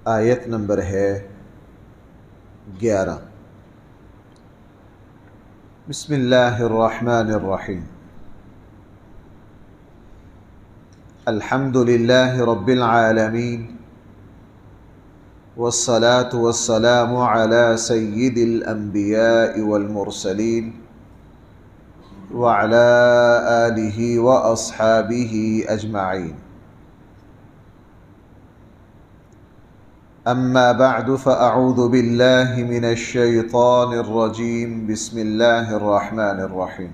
آیت نمبر ہے 11۔ بسم اللہ الرحمن الرحیم۔ الحمد للہ رب العالمین والصلاة والسلام علی سید الانبیاء والمرسلین وعلی آلہ واصحابہ اجمعین۔ اما بعد فاعوذ باللہ من الشیطان الرجیم۔ بسم اللہ الرحمن الرحیم۔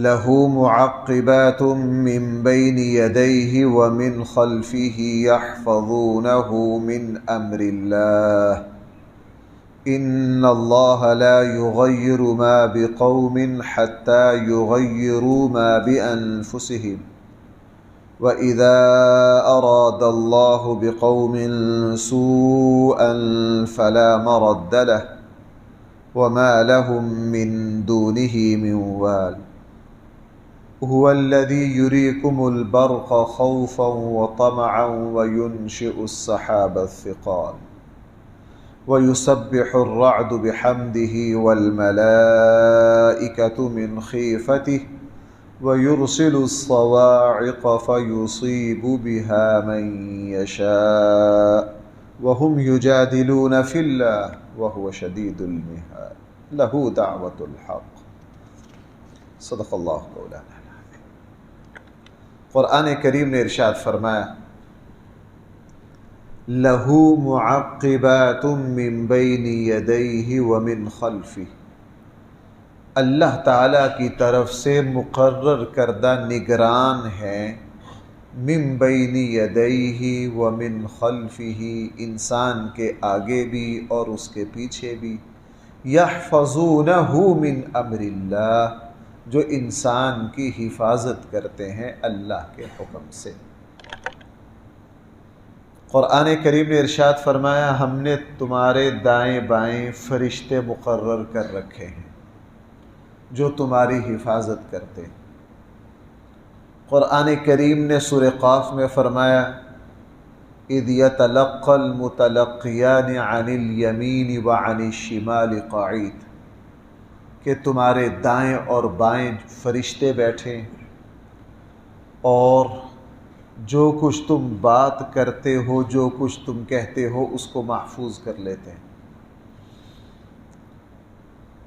لہ معقبات من بین یدیہ ومن خلفہ یحفظونہ من امر اللہ ان اللہ لا یغیر ما بقوم حتی یغیروا ما بانفسہم وَإِذَا أَرَادَ اللَّهُ بِقَوْمٍ سُوءًا فَلَا مَرَدَّ لَهُ وَمَا لَهُم مِّن دُونِهِ مِن وَالٍ هُوَ الَّذِي يُرِيكُمُ الْبَرْقَ خَوْفًا وَطَمَعًا وَيُنشِئُ السَّحَابَ الثِّقَالَ وَيُسَبِّحُ الرَّعْدُ بِحَمْدِهِ وَالْمَلَائِكَةُ مِنْ خِيفَتِهِ وَيُرْسِلُ الصَّوَاعِقَ فَيُصِيبُ بِهَا مَن يَشَاءُ وَهُمْ يُجَادِلُونَ فِي اللَّهِ وَهُوَ شَدِيدُ الْمِحَالِ لَهُ دَعْوَةُ الْحَقِّ۔ صدق اللہ مولانا العظیم۔ قرآن کریم نے ارشاد فرمایا لَهُ مُعَقِّبَاتٌ مِّن بَيْنِ يَدَيْهِ وَمِنْ خَلْفِهِ، اللہ تعالیٰ کی طرف سے مقرر کردہ نگران ہیں، من بین یدیہ ومن خلفہ، انسان کے آگے بھی اور اس کے پیچھے بھی، یحفظونہ من امر اللہ، جو انسان کی حفاظت کرتے ہیں اللہ کے حکم سے۔ قرآن کریم نے ارشاد فرمایا ہم نے تمہارے دائیں بائیں فرشتے مقرر کر رکھے ہیں جو تمہاری حفاظت کرتے۔ قرآن کریم نے سورہ قاف میں فرمایا اذ یتلقی المتلقیان عن الیمین وعن الشمال قعید، کہ تمہارے دائیں اور بائیں فرشتے بیٹھے اور جو کچھ تم بات کرتے ہو، جو کچھ تم کہتے ہو، اس کو محفوظ کر لیتے ہیں۔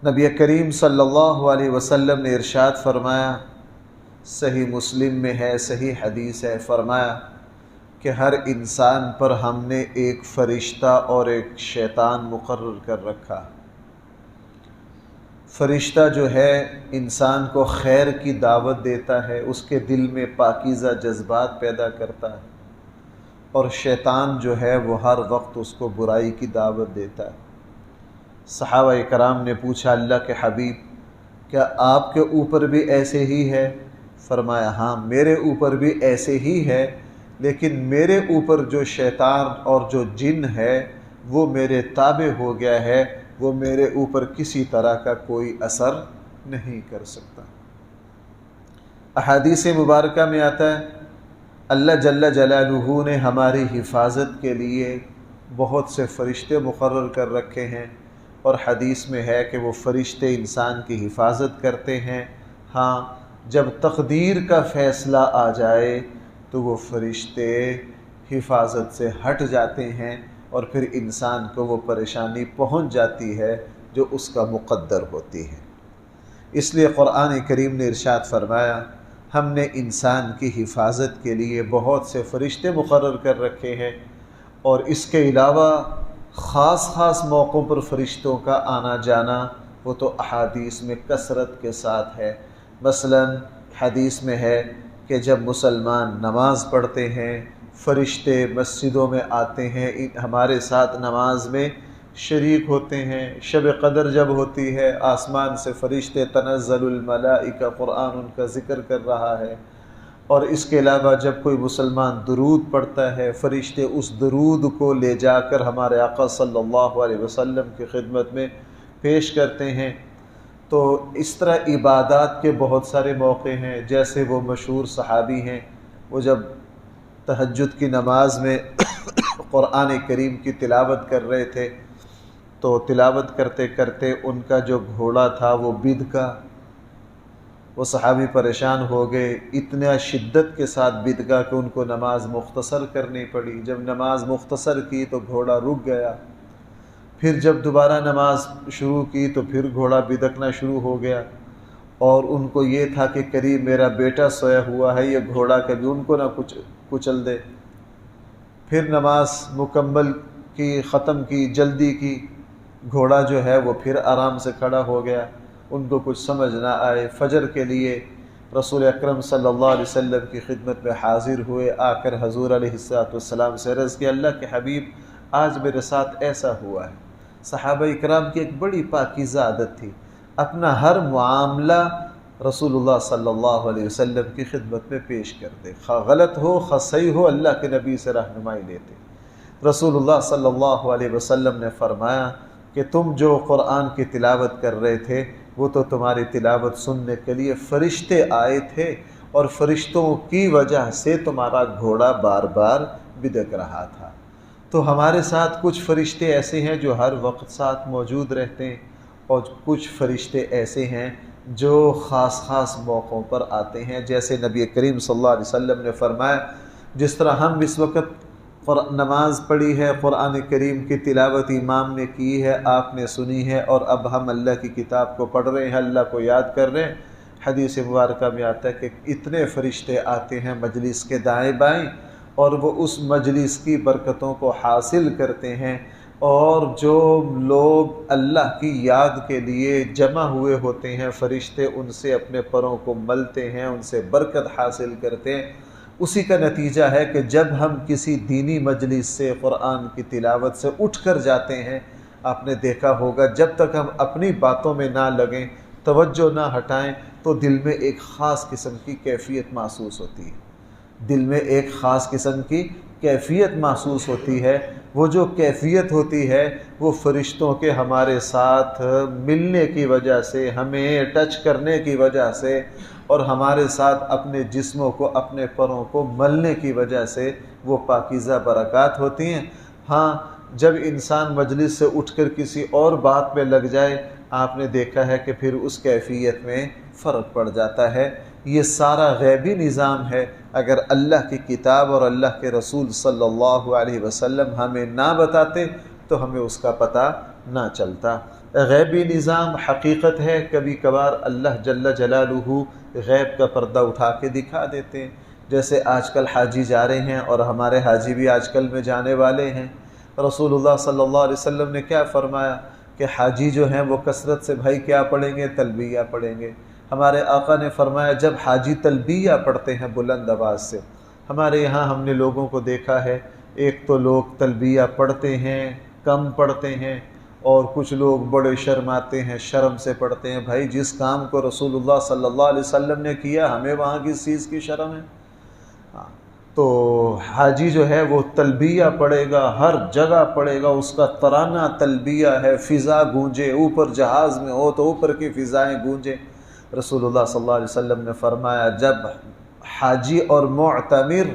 نبی کریم صلی اللہ علیہ وسلم نے ارشاد فرمایا، صحیح مسلم میں ہے، صحیح حدیث ہے، فرمایا کہ ہر انسان پر ہم نے ایک فرشتہ اور ایک شیطان مقرر کر رکھا۔ فرشتہ جو ہے انسان کو خیر کی دعوت دیتا ہے، اس کے دل میں پاکیزہ جذبات پیدا کرتا ہے، اور شیطان جو ہے وہ ہر وقت اس کو برائی کی دعوت دیتا ہے۔ صحابہ کرام نے پوچھا اللہ کے حبیب کیا آپ کے اوپر بھی ایسے ہی ہے؟ فرمایا ہاں میرے اوپر بھی ایسے ہی ہے، لیکن میرے اوپر جو شیطان اور جو جن ہے وہ میرے تابع ہو گیا ہے، وہ میرے اوپر کسی طرح کا کوئی اثر نہیں کر سکتا۔ احادیث مبارکہ میں آتا ہے اللہ جل جلالہ نے ہماری حفاظت کے لیے بہت سے فرشتے مقرر کر رکھے ہیں، اور حدیث میں ہے کہ وہ فرشتے انسان کی حفاظت کرتے ہیں۔ ہاں جب تقدیر کا فیصلہ آ جائے تو وہ فرشتے حفاظت سے ہٹ جاتے ہیں، اور پھر انسان کو وہ پریشانی پہنچ جاتی ہے جو اس کا مقدر ہوتی ہے۔ اس لیے قرآن کریم نے ارشاد فرمایا ہم نے انسان کی حفاظت کے لیے بہت سے فرشتے مقرر کر رکھے ہیں، اور اس کے علاوہ خاص موقعوں پر فرشتوں کا آنا جانا وہ تو احادیث میں کثرت کے ساتھ ہے۔ مثلا حدیث میں ہے کہ جب مسلمان نماز پڑھتے ہیں فرشتے مسجدوں میں آتے ہیں، ہمارے ساتھ نماز میں شریک ہوتے ہیں۔ شب قدر جب ہوتی ہے آسمان سے فرشتے تنزل الملائکہ، قرآن ان کا ذکر کر رہا ہے۔ اور اس کے علاوہ جب کوئی مسلمان درود پڑھتا ہے فرشتے اس درود کو لے جا کر ہمارے آقا صلی اللہ علیہ وسلم کی خدمت میں پیش کرتے ہیں۔ تو اس طرح عبادات کے بہت سارے موقع ہیں، جیسے وہ مشہور صحابی ہیں، وہ جب تہجد کی نماز میں قرآن کریم کی تلاوت کر رہے تھے، تو تلاوت کرتے کرتے ان کا جو گھوڑا تھا وہ بد کا، وہ صحابی پریشان ہو گئے، اتنا شدت کے ساتھ بد گا کہ ان کو نماز مختصر کرنی پڑی۔ جب نماز مختصر کی تو گھوڑا رک گیا، پھر جب دوبارہ نماز شروع کی تو پھر گھوڑا بدکنا شروع ہو گیا، اور ان کو یہ تھا کہ قریب میرا بیٹا سویا ہوا ہے، یہ گھوڑا کبھی ان کو نہ کچل دے۔ پھر نماز مکمل کی، ختم کی، جلدی کی، گھوڑا جو ہے وہ پھر آرام سے کھڑا ہو گیا، ان کو کچھ سمجھ نہ آئے۔ فجر کے لیے رسول اکرم صلی اللہ علیہ وسلم کی خدمت میں حاضر ہوئے، آ کر حضور علیہ السلام سے عرض کہ اللہ کے حبیب آج میرے ساتھ ایسا ہوا ہے۔ صحابہ اکرام کی ایک بڑی پاکیزہ عادت تھی، اپنا ہر معاملہ رسول اللہ صلی اللہ علیہ وسلم کی خدمت میں پیش کرتے، خواہ غلط ہو خواہ صحیح ہو، اللہ کے نبی سے رہنمائی لیتے۔ رسول اللہ صلی اللہ علیہ وسلم نے فرمایا کہ تم جو قرآن کی تلاوت کر رہے تھے وہ تو تمہاری تلاوت سننے کے لیے فرشتے آئے تھے، اور فرشتوں کی وجہ سے تمہارا گھوڑا بار بار بدک رہا تھا۔ تو ہمارے ساتھ کچھ فرشتے ایسے ہیں جو ہر وقت ساتھ موجود رہتے ہیں، اور کچھ فرشتے ایسے ہیں جو خاص موقعوں پر آتے ہیں، جیسے نبی کریم صلی اللہ علیہ وسلم نے فرمایا جس طرح ہم اس وقت نماز پڑھی ہے، قرآن کریم کی تلاوت امام نے کی ہے، آپ نے سنی ہے، اور اب ہم اللہ کی کتاب کو پڑھ رہے ہیں، اللہ کو یاد کر رہے ہیں۔ حدیث مبارکہ میں آتا ہے کہ اتنے فرشتے آتے ہیں مجلس کے دائیں بائیں، اور وہ اس مجلس کی برکتوں کو حاصل کرتے ہیں، اور جو لوگ اللہ کی یاد کے لیے جمع ہوئے ہوتے ہیں فرشتے ان سے اپنے پروں کو ملتے ہیں، ان سے برکت حاصل کرتے ہیں۔ اسی کا نتیجہ ہے کہ جب ہم کسی دینی مجلس سے، قرآن کی تلاوت سے اٹھ کر جاتے ہیں، آپ نے دیکھا ہوگا جب تک ہم اپنی باتوں میں نہ لگیں، توجہ نہ ہٹائیں، تو دل میں ایک خاص قسم کی کیفیت محسوس ہوتی ہے، دل میں ایک خاص قسم کی کیفیت محسوس ہوتی ہے۔ وہ جو کیفیت ہوتی ہے وہ فرشتوں کے ہمارے ساتھ ملنے کی وجہ سے، ہمیں ٹچ کرنے کی وجہ سے، اور ہمارے ساتھ اپنے جسموں کو، اپنے پروں کو ملنے کی وجہ سے وہ پاکیزہ برکات ہوتی ہیں۔ ہاں، جب انسان مجلس سے اٹھ کر کسی اور بات میں لگ جائے، آپ نے دیکھا ہے کہ پھر اس کیفیت میں فرق پڑ جاتا ہے۔ یہ سارا غیبی نظام ہے، اگر اللہ کی کتاب اور اللہ کے رسول صلی اللہ علیہ وسلم ہمیں نہ بتاتے تو ہمیں اس کا پتہ نہ چلتا۔ غیبی نظام حقیقت ہے، کبھی کبھار اللہ جل جلالہ غیب کا پردہ اٹھا کے دکھا دیتے ہیں، جیسے آج کل حاجی جا رہے ہیں، اور ہمارے حاجی بھی آج کل میں جانے والے ہیں۔ رسول اللہ صلی اللہ علیہ وسلم نے کیا فرمایا کہ حاجی جو ہیں وہ کثرت سے بھائی کیا پڑھیں گے؟ تلبیہ پڑھیں گے۔ ہمارے آقا نے فرمایا جب حاجی تلبیہ پڑھتے ہیں بلند آواز سے، ہمارے یہاں ہم نے لوگوں کو دیکھا ہے، ایک تو لوگ تلبیہ پڑھتے ہیں، کم پڑھتے ہیں، اور کچھ لوگ بڑے شرماتے ہیں، شرم سے پڑھتے ہیں۔ بھائی جس کام کو رسول اللہ صلی اللہ علیہ وسلم نے کیا، ہمیں وہاں کس چیز کی شرم ہے؟ تو حاجی جو ہے وہ تلبیہ پڑھے گا، ہر جگہ پڑھے گا، اس کا ترانہ تلبیہ ہے، فضا گونجے، اوپر جہاز میں ہو تو اوپر کی فضائیں گونجیں۔ رسول اللہ صلی اللہ علیہ وسلم نے فرمایا جب حاجی اور معتمر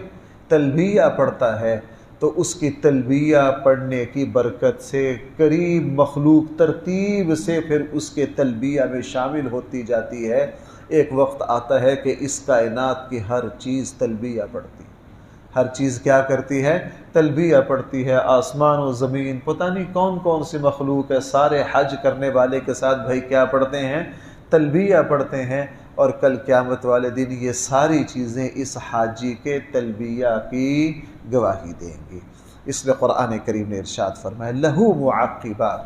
تلبیہ پڑھتا ہے تو اس کی تلبیہ پڑھنے کی برکت سے قریب مخلوق ترتیب سے پھر اس کے تلبیہ میں شامل ہوتی جاتی ہے۔ ایک وقت آتا ہے کہ اس کائنات کی ہر چیز تلبیہ پڑھتی ہے، ہر چیز کیا کرتی ہے؟ تلبیہ پڑھتی ہے۔ آسمان و زمین، پتہ نہیں کون کون سی مخلوق ہے، سارے حج کرنے والے کے ساتھ بھائی کیا پڑھتے ہیں؟ تلبیہ پڑھتے ہیں، اور کل قیامت والے دن یہ ساری چیزیں اس حاجی کے تلبیہ کی گواہی دیں گی۔ اس لیے قرآن کریم نے ارشاد فرمایا لہو معقبات،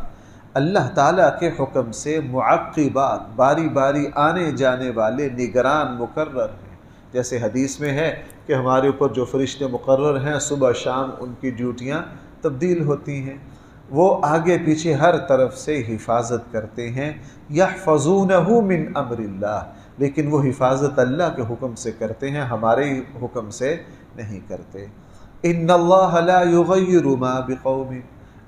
اللہ تعالیٰ کے حکم سے معقبات، باری باری آنے جانے والے نگران مقرر ہیں۔ جیسے حدیث میں ہے کہ ہمارے اوپر جو فرشتے مقرر ہیں صبح شام ان کی ڈیوٹیاں تبدیل ہوتی ہیں، وہ آگے پیچھے ہر طرف سے حفاظت کرتے ہیں۔ یحفظونہ من امر اللہ، لیکن وہ حفاظت اللہ کے حکم سے کرتے ہیں، ہمارے حکم سے نہیں کرتے۔ ان اللہ لا یغیر ما بقوم،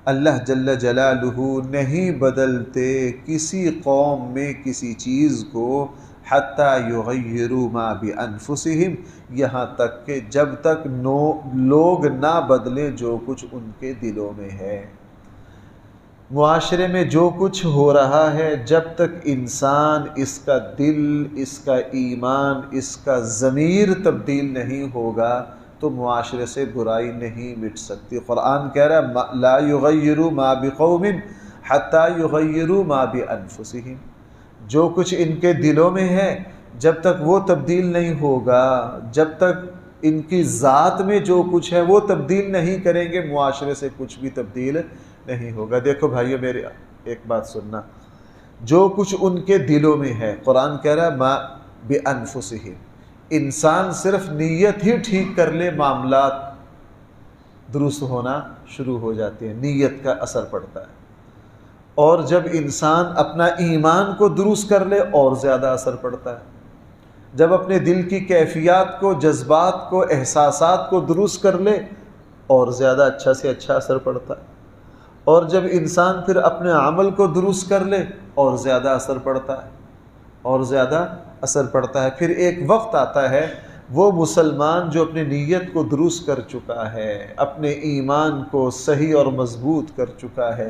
اللہ جل جلالہ نہیں بدلتے کسی قوم میں کسی چیز کو حتیٰ یغیروا ما بانفسہم، یہاں تک کہ جب تک لوگ نہ بدلیں جو کچھ ان کے دلوں میں ہے۔ معاشرے میں جو کچھ ہو رہا ہے، جب تک انسان اس کا دل، اس کا ایمان، اس کا ضمیر تبدیل نہیں ہوگا تو معاشرے سے برائی نہیں مٹ سکتی۔ قرآن کہہ رہا ہے لا یغیروا ما بقوم حتی یغیروا ما بانفسہم، جو کچھ ان کے دلوں میں ہے جب تک وہ تبدیل نہیں ہوگا، جب تک ان کی ذات میں جو کچھ ہے وہ تبدیل نہیں کریں گے، معاشرے سے کچھ بھی تبدیل نہیں ہوگا۔ دیکھو بھائیو، میرے ایک بات سننا، جو کچھ ان کے دلوں میں ہے، قرآن کہہ رہا ہے ما بانفسہم، انسان صرف نیت ہی ٹھیک کر لے معاملات درست ہونا شروع ہو جاتے ہیں، نیت کا اثر پڑتا ہے۔ اور جب انسان اپنا ایمان کو درست کر لے اور زیادہ اثر پڑتا ہے، جب اپنے دل کی کیفیات کو، جذبات کو، احساسات کو درست کر لے اور زیادہ اچھا سے اچھا اثر پڑتا ہے، اور جب انسان پھر اپنے عمل کو درست کر لے اور زیادہ اثر پڑتا ہے، اور زیادہ اثر پڑتا ہے۔ پھر ایک وقت آتا ہے وہ مسلمان جو اپنی نیت کو درست کر چکا ہے، اپنے ایمان کو صحیح اور مضبوط کر چکا ہے،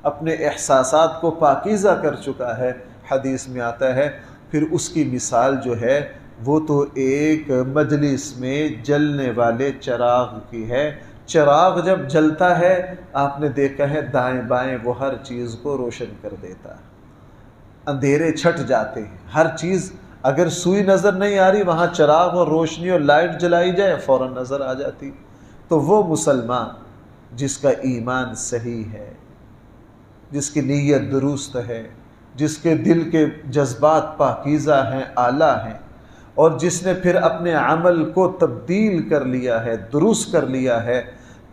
اپنے احساسات کو پاکیزہ کر چکا ہے، حدیث میں آتا ہے پھر اس کی مثال جو ہے وہ تو ایک مجلس میں جلنے والے چراغ کی ہے۔ چراغ جب جلتا ہے، آپ نے دیکھا ہے دائیں بائیں وہ ہر چیز کو روشن کر دیتا ہے، اندھیرے چھٹ جاتے ہیں، ہر چیز، اگر سوئی نظر نہیں آ رہی وہاں چراغ اور روشنی اور لائٹ جلائی جائے فوراً نظر آ جاتی۔ تو وہ مسلمان جس کا ایمان صحیح ہے، جس کی نیت درست ہے، جس کے دل کے جذبات پاکیزہ ہیں، اعلیٰ ہیں، اور جس نے پھر اپنے عمل کو تبدیل کر لیا ہے، درست کر لیا ہے،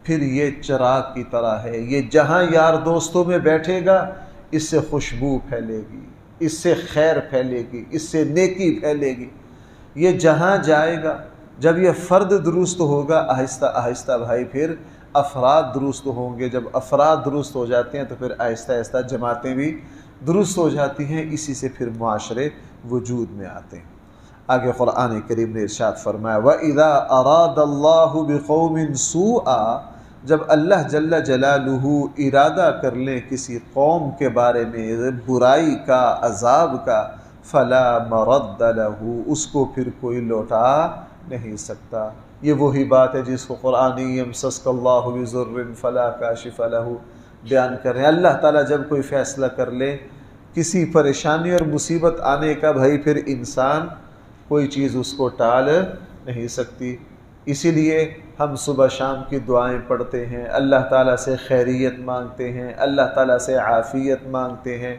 پھر یہ چراغ کی طرح ہے، یہ جہاں یار دوستوں میں بیٹھے گا اس سے خوشبو پھیلے گی، اس سے خیر پھیلے گی، اس سے نیکی پھیلے گی۔ یہ جہاں جائے گا، جب یہ فرد درست ہوگا، آہستہ آہستہ بھائی پھر افراد درست ہوں گے، جب افراد درست ہو جاتے ہیں تو پھر آہستہ آہستہ جماعتیں بھی درست ہو جاتی ہیں، اسی سے پھر معاشرے وجود میں آتے ہیں۔ آگے قرآن کریم نے ارشاد فرمایا وَإِذَا أَرَادَ اللَّهُ بِقَوْمٍ سُوءًا، جب اللہ جل جلالہ ارادہ کر لیں کسی قوم کے بارے میں برائی کا، عذاب کا، فَلَا مَرَدَّ لَهُ، اس کو پھر کوئی لوٹا نہیں سکتا۔ یہ وہی بات ہے جس کو قرآن يَمْسَسْكَ اللَّهُ بِضُرٍّ فَلَا كَاشِفَ لَهُ بیان کر رہے ہیں۔ اللہ تعالیٰ جب کوئی فیصلہ کر لے کسی پریشانی اور مصیبت آنے کا، بھائی پھر انسان کوئی چیز اس کو ٹال نہیں سکتی۔ اسی لیے ہم صبح شام کی دعائیں پڑھتے ہیں، اللہ تعالیٰ سے خیریت مانگتے ہیں، اللہ تعالیٰ سے عافیت مانگتے ہیں۔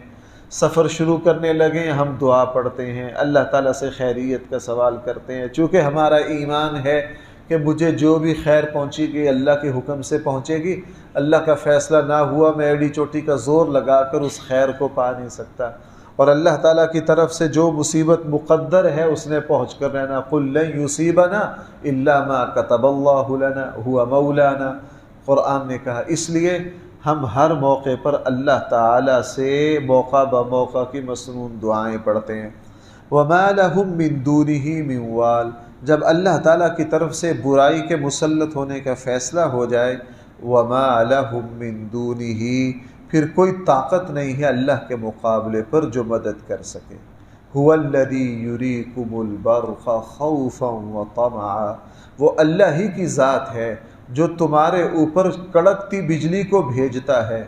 سفر شروع کرنے لگیں ہم دعا پڑھتے ہیں، اللہ تعالیٰ سے خیریت کا سوال کرتے ہیں، چونکہ ہمارا ایمان ہے کہ مجھے جو بھی خیر پہنچے گی اللہ کے حکم سے پہنچے گی، اللہ کا فیصلہ نہ ہوا میں ایڑی چوٹی کا زور لگا کر اس خیر کو پا نہیں سکتا، اور اللہ تعالیٰ کی طرف سے جو مصیبت مقدر ہے اس نے پہنچ کر رہنا۔ قُل لَن يُصِيبَنَا إِلَّا مَا كَتَبَ اللَّهُ لَنَا هُوَ مَوْلَانَا، قرآن نے کہا۔ اس لیے ہم ہر موقع پر اللہ تعالیٰ سے موقع بموقع کی مسنون دعائیں پڑھتے ہیں۔ وَمَا لَهُم مِّن دُونِهِ مِن وَالٍ، جب اللہ تعالیٰ کی طرف سے برائی کے مسلط ہونے کا فیصلہ ہو جائے، وَمَا لَهُم مِّن دُونِهِ، پھر کوئی طاقت نہیں ہے اللہ کے مقابلے پر جو مدد کر سکے۔ هُوَ الَّذِي يُرِيكُمُ الْبَرْقَ خَوْفًا وَطَمَعًا، وہ اللہ ہی کی ذات ہے جو تمہارے اوپر کڑکتی بجلی کو بھیجتا ہے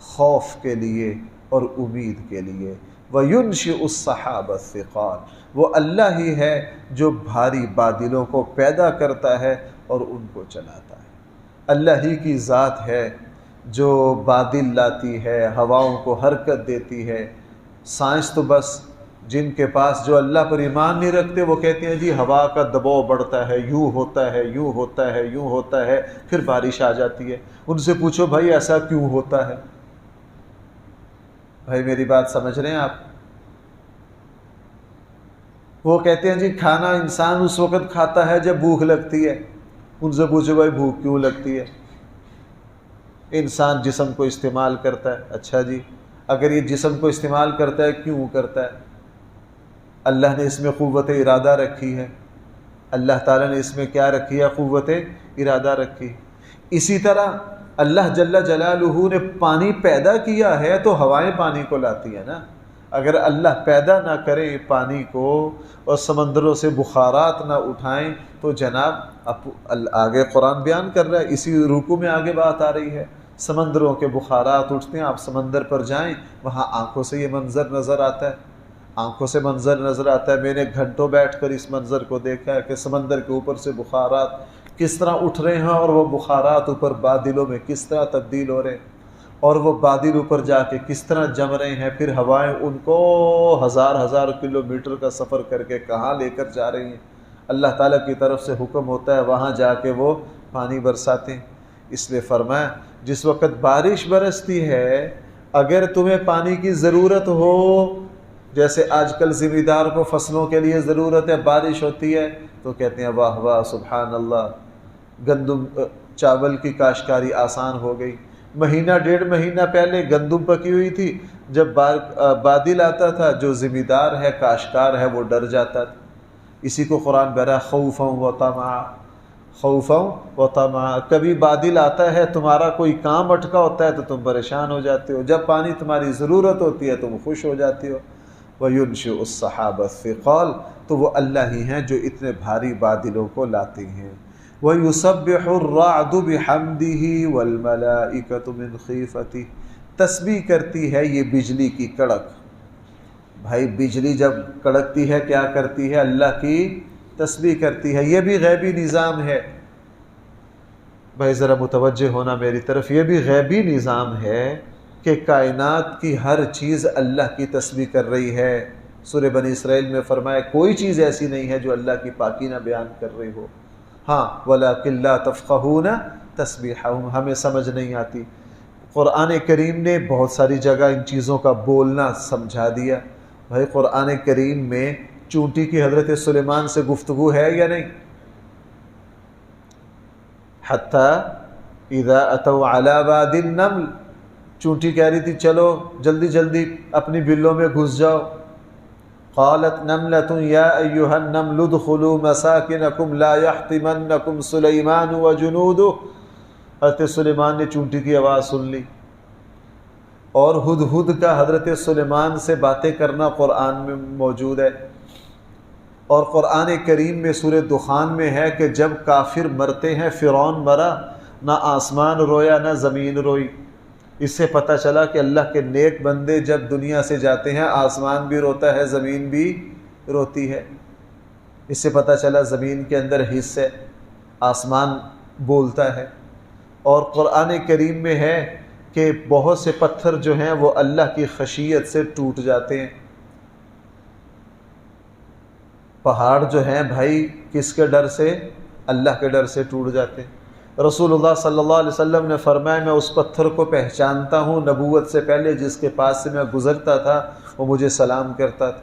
خوف کے لیے اور امید کے لیے۔ وَيُنْشِئُ السَّحَابَ الثِّقَالَ، وہ اللہ ہی ہے جو بھاری بادلوں کو پیدا کرتا ہے اور ان کو چلاتا ہے۔ اللہ ہی کی ذات ہے جو بادل لاتی ہے، ہواؤں کو حرکت دیتی ہے۔ سائنس تو بس جن کے پاس جو اللہ پر ایمان نہیں رکھتے وہ کہتے ہیں جی ہوا کا دباؤ بڑھتا ہے، یوں ہوتا ہے، یوں ہوتا ہے، یوں ہوتا ہے، پھر بارش آ جاتی ہے۔ ان سے پوچھو بھائی ایسا کیوں ہوتا ہے؟ بھائی میری بات سمجھ رہے ہیں آپ؟ وہ کہتے ہیں جی کھانا انسان اس وقت کھاتا ہے جب بھوک لگتی ہے۔ ان سے پوچھو بھائی بھوک کیوں لگتی ہے؟ انسان جسم کو استعمال کرتا ہے۔ اچھا جی، اگر یہ جسم کو استعمال کرتا ہے کیوں کرتا ہے؟ اللہ نے اس میں قوت ارادہ رکھی ہے، اللہ تعالیٰ نے اس میں کیا رکھی ہے؟ قوت ارادہ رکھی۔ اسی طرح اللہ جل جلالہ نے پانی پیدا کیا ہے تو ہوائیں پانی کو لاتی ہیں نا۔ اگر اللہ پیدا نہ کرے پانی کو اور سمندروں سے بخارات نہ اٹھائیں تو جناب آگے قرآن بیان کر رہا ہے، اسی رکوع میں آگے بات آ رہی ہے، سمندروں کے بخارات اٹھتے ہیں، آپ سمندر پر جائیں وہاں آنکھوں سے یہ منظر نظر آتا ہے، آنکھوں سے منظر نظر آتا ہے۔ میں نے گھنٹوں بیٹھ کر اس منظر کو دیکھا ہے کہ سمندر کے اوپر سے بخارات کس طرح اٹھ رہے ہیں اور وہ بخارات اوپر بادلوں میں کس طرح تبدیل ہو رہے ہیں اور وہ بادل اوپر جا کے کس طرح جم رہے ہیں، پھر ہوائیں ان کو ہزار ہزار کلومیٹر کا سفر کر کے کہاں لے کر جا رہی ہیں۔ اللہ تعالیٰ کی طرف سے حکم ہوتا ہے وہاں جا کے وہ پانی برساتے ہیں۔ اس لیے فرمایا جس وقت بارش برستی ہے اگر تمہیں پانی کی ضرورت ہو، جیسے آج کل ذمہ دار کو فصلوں کے لیے ضرورت ہے، بارش ہوتی ہے تو کہتے ہیں واہ واہ سبحان اللہ، گندم چاول کی کاشتکاری آسان ہو گئی۔ مہینہ ڈیڑھ مہینہ پہلے گندم پکی ہوئی تھی، جب بادل آتا تھا جو ذمہ دار ہے کاشتکار ہے وہ ڈر جاتا تھا۔ اسی کو قرآن بہرا خوفا و طمعا، خوفا و طمعا، کبھی بادل آتا ہے تمہارا کوئی کام اٹکا ہوتا ہے تو تم پریشان ہو جاتے ہو، جب پانی تمہاری ضرورت ہوتی ہے تم خوش ہو جاتے ہو۔ وَيُنْشِئُ السَّحَابَ الثِّقَالَ، تو وہ اللہ ہی ہیں جو اتنے بھاری بادلوں کو لاتے ہیں۔ وَيُسَبِّحُ الرَّعْدُ بِحَمْدِهِ وَالْمَلَائِكَةُ مِنْ خِيفَتِهِ، تسبیح کرتی ہے یہ بجلی کی کڑک۔ بھائی بجلی جب کڑکتی ہے کیا کرتی ہے؟ اللہ کی تسبیح کرتی ہے۔ یہ بھی غیبی نظام ہے بھائی، ذرا متوجہ ہونا میری طرف، یہ بھی غیبی نظام ہے کہ کائنات کی ہر چیز اللہ کی تسبیح کر رہی ہے۔ سورہ بنی اسرائیل میں فرمایا کوئی چیز ایسی نہیں ہے جو اللہ کی پاکی نہ بیان کر رہی ہو۔ ہاں وَلَٰكِن لَا تَفْقَهُونَ تَسْبِيحَهُمْ، ہمیں سمجھ نہیں آتی۔ قرآن کریم نے بہت ساری جگہ ان چیزوں کا بولنا سمجھا دیا۔ بھائی قرآن کریم میں چونٹی کی حضرت سلیمان سے گفتگو ہے یا نہیں؟ حَتَّى إِذَا أَتَوْا عَلَىٰ وَادِ النَّمْلِ، چونٹی کہہ رہی تھی چلو جلدی جلدی اپنی بلوں میں گھس جاؤ۔ قالت نملة یا ایہا النمل ادخلوا مساکنکم لا یحطمنکم سلیمان وجنودہ، حضرت سلیمان نے چونٹی کی آواز سن لی، اور ہدہد کا حضرت سلیمان سے باتیں کرنا قرآن میں موجود ہے۔ اور قرآن کریم میں سورہ دخان میں ہے کہ جب کافر مرتے ہیں، فرعون مرا، نہ آسمان رویا نہ زمین روئی۔ اس سے پتہ چلا کہ اللہ کے نیک بندے جب دنیا سے جاتے ہیں آسمان بھی روتا ہے زمین بھی روتی ہے۔ اس سے پتہ چلا زمین کے اندر حص ہے، آسمان بولتا ہے۔ اور قرآن کریم میں ہے کہ بہت سے پتھر جو ہیں وہ اللہ کی خشیت سے ٹوٹ جاتے ہیں۔ پہاڑ جو ہیں بھائی کس کے ڈر سے؟ اللہ کے ڈر سے ٹوٹ جاتے ہیں۔ رسول اللہ صلی اللہ علیہ وسلم نے فرمایا میں اس پتھر کو پہچانتا ہوں نبوت سے پہلے جس کے پاس سے میں گزرتا تھا وہ مجھے سلام کرتا تھا۔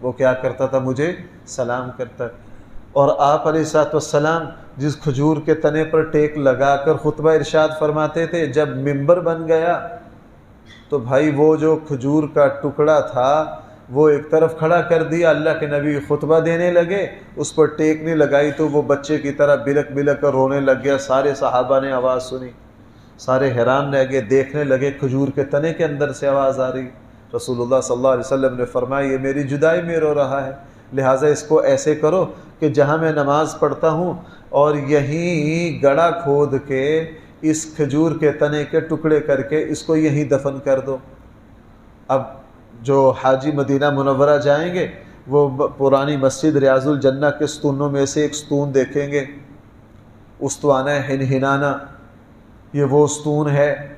وہ کیا کرتا تھا؟ مجھے سلام کرتا تھا۔ اور آپ علیہ الصلوۃ والسلام جس کھجور کے تنے پر ٹیک لگا کر خطبہ ارشاد فرماتے تھے، جب منبر بن گیا تو بھائی وہ جو کھجور کا ٹکڑا تھا وہ ایک طرف کھڑا کر دیا، اللہ کے نبی خطبہ دینے لگے، اس پر ٹیک نہیں لگائی تو وہ بچے کی طرح بلک بلک کر رونے لگ گیا۔ سارے صحابہ نے آواز سنی، سارے حیران رہ گئے، دیکھنے لگے کھجور کے تنے کے اندر سے آواز آ رہی۔ رسول اللہ صلی اللہ علیہ وسلم نے فرمایا یہ میری جدائی میں رو رہا ہے، لہٰذا اس کو ایسے کرو کہ جہاں میں نماز پڑھتا ہوں اور یہیں گڑھا کھود کے اس کھجور کے تنے کے ٹکڑے کر کے اس کو یہیں دفن کر دو۔ اب جو حاجی مدینہ منورہ جائیں گے وہ پرانی مسجد ریاض الجنہ کے ستونوں میں سے ایک ستون دیکھیں گے، استوانہ ہنہنانہ، یہ وہ ستون ہے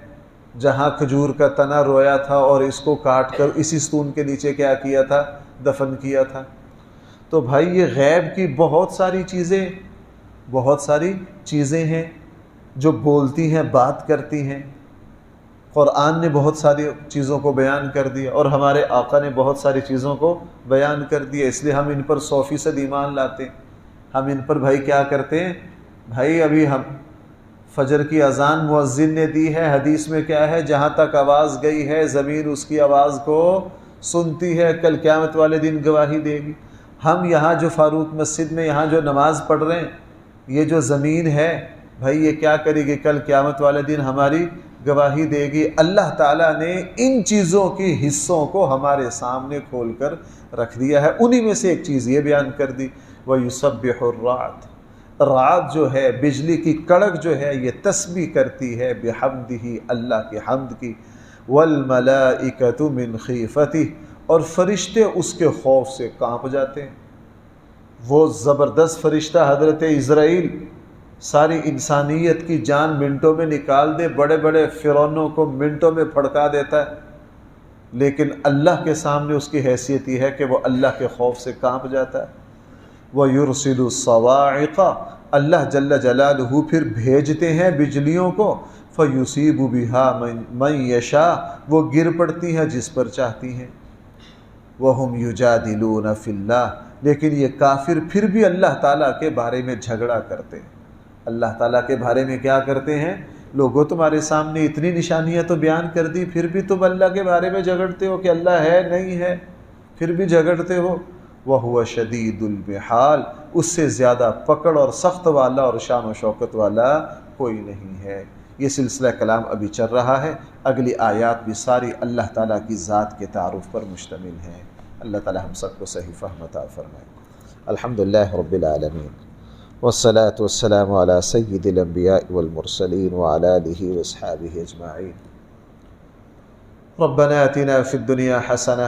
جہاں کھجور کا تنا رویا تھا اور اس کو کاٹ کر اسی ستون کے نیچے کیا کیا تھا؟ دفن کیا تھا۔ تو بھائی یہ غیب کی بہت ساری چیزیں ہیں جو بولتی ہیں، بات کرتی ہیں۔ قرآن نے بہت ساری چیزوں کو بیان کر دیا اور ہمارے آقا نے بہت ساری چیزوں کو بیان کر دیا، اس لیے ہم ان پر 100% ایمان لاتے ہیں۔ ہم ان پر بھائی کیا کرتے ہیں؟ بھائی ابھی ہم فجر کی اذان مؤذن نے دی ہے، حدیث میں کیا ہے؟ جہاں تک آواز گئی ہے زمین اس کی آواز کو سنتی ہے، کل قیامت والے دن گواہی دے گی۔ ہم یہاں جو فاروق مسجد میں یہاں جو نماز پڑھ رہے ہیں، یہ جو زمین ہے بھائی یہ کیا کرے گی؟ کل قیامت والے دن ہماری گواہی دے گی۔ اللہ تعالیٰ نے ان چیزوں کی حصوں کو ہمارے سامنے کھول کر رکھ دیا ہے۔ انہی میں سے ایک چیز یہ بیان کر دی، وَيُسَبِّحُ الرَّعْدُ، رعد جو ہے، بجلی کی کڑک جو ہے، یہ تسبیح کرتی ہے بحمدہ، اللہ کی حمد کی، وَالْمَلَائِكَةُ مِنْ خِیفَتِهِ، اور فرشتے اس کے خوف سے کانپ جاتے ہیں۔ وہ زبردست فرشتہ حضرت اسرائیل ساری انسانیت کی جان منٹوں میں نکال دے، بڑے بڑے فرعونوں کو منٹوں میں پھڑکا دیتا ہے، لیکن اللہ کے سامنے اس کی حیثیت یہ ہے کہ وہ اللہ کے خوف سے کانپ جاتا ہے۔ وَيُرْسِلُ الصَّوَاعِقَ، اللہ جل جلالہ پھر بھیجتے ہیں بجلیوں کو، فَيُصِيبُ بِهَا مَن يَشَاءُ، وہ گر پڑتی ہیں جس پر چاہتی ہیں۔ وَهُمْ يُجَادِلُونَ فِي اللَّهِ، لیکن یہ کافر پھر بھی اللہ تعالیٰ کے بارے میں جھگڑا کرتے ہیں۔ اللہ تعالیٰ کے بارے میں کیا کرتے ہیں؟ لوگوں تمہارے سامنے اتنی نشانیاں تو بیان کر دی، پھر بھی تم اللہ کے بارے میں جھگڑتے ہو کہ اللہ ہے نہیں ہے، پھر بھی جھگڑتے ہو۔ وَهُوَ شَدِيدُ الْمِحَالِ، اس سے زیادہ پکڑ اور سخت والا اور شان و شوکت والا کوئی نہیں ہے۔ یہ سلسلہ کلام ابھی چل رہا ہے، اگلی آیات بھی ساری اللہ تعالیٰ کی ذات کے تعارف پر مشتمل ہیں۔ اللہ تعالیٰ ہم سب کو صحیح فہم عطا فرمائے۔ الحمدللہ رب العالمین، والصلاة والسلام على سید الانبیاء والمرسلین وعلى آلہ واصحابہ اجمعین۔ ربنا آتنا فی الدنیا حسنہ